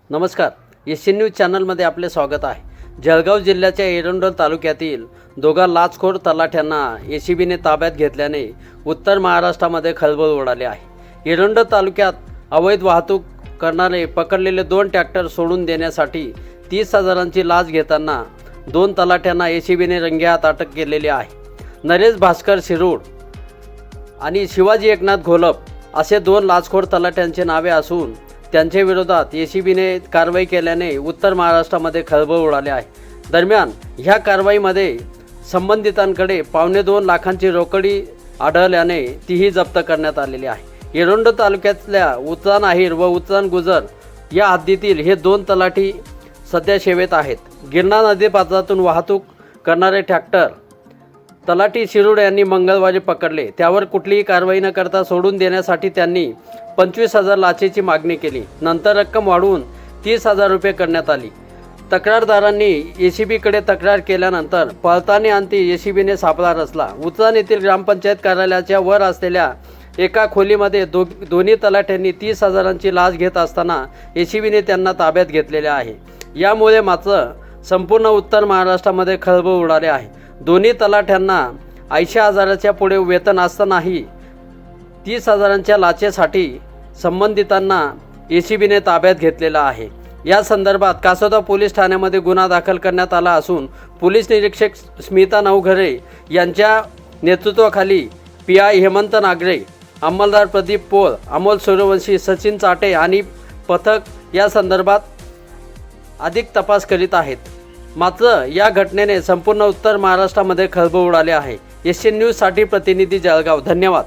नमस्कार, S news चॅनलमध्ये आपले स्वागत आहे। जळगाव जिल्ह्याच्या एरंडोल तालुक्यातील दोघा लाचखोर तलाठ्यांना एसीबीने ताब्यात घेतल्याने उत्तर महाराष्ट्रामध्ये खळबळ उडाली आहे। एरंडोल तालुक्यात अवैध वाहतूक करणारे पकडलेले 2 ट्रॅक्टर सोडून देण्यासाठी 30,000ची लाच घेताना 2 तलाठ्यांना एसीबीने रंगेहात अटक केलेली आहे। नरेश भास्कर शिरूड आणि शिवाजी एकनाथ घोलप असे 2 लाचखोर तलाठ्यांचे नावे असून त्यांच्या विरोधात एसीबीने कारवाई केल्याने उत्तर महाराष्ट्रामध्ये खळबळ उडाली आहे। दरम्यान ह्या कारवाईमध्ये संबंधितांकडे 2.25 लाखांची रोकडी आढळल्याने तीही जप्त करण्यात आलेली आहे। एरंडोल तालुक्यातल्या उचान आहिर व उचान गुजर या हद्दीतील हे 2 तलाठी सध्या सेवेत आहेत। गिरणा नदीपात्रातून वाहतूक करणारे ट्रॅक्टर तलाठी शिरूड यांनी मंगळवारी पकडले। त्यावर कुठलीही कारवाई न करता सोडून देण्यासाठी त्यांनी 25,000 लाचेची मागणी केली। नंतर रक्कम वाढवून 30,000 रुपये करण्यात आली। तक्रारदारांनी एसीबीकडे तक्रार केल्यानंतर पळताना अंती एसीबीने सापळा रचला। उचान येथील ग्रामपंचायत कार्यालयाच्या वर असलेल्या एका खोलीमध्ये दोन्ही तलाठ्यांनी 30,000ची लाच घेत असताना एसीबीने त्यांना ताब्यात घेतलेले आहे। यामुळे मात्र संपूर्ण उत्तर महाराष्ट्रामध्ये खळबळ उडाली आहे। दोन्ही तलाठ्यांना 80,000च्या पुढे वेतन असतानाही 30,000च्या लाचेसाठी संबंधितांना एसीबीने ताब्यात घेतलेला आहे। या संदर्भात कासोदा पोलीस ठाण्यामध्ये गुन्हा दाखल करण्यात आला असून पोलीस निरीक्षक स्मिता नवघरे यांच्या नेतृत्वाखाली पीआय हेमंत नागरे, अंमलदार प्रदीप पोळ, अमोल सूर्यवंशी, सचिन चाटे आणि पथक या संदर्भात अधिक तपास करीत आहेत। मात्र या घटनेने संपूर्ण उत्तर महाराष्ट्रामध्ये खळबळ उडाली आहे। एस न्यूजसाठी प्रतिनिधी जळगाव। धन्यवाद।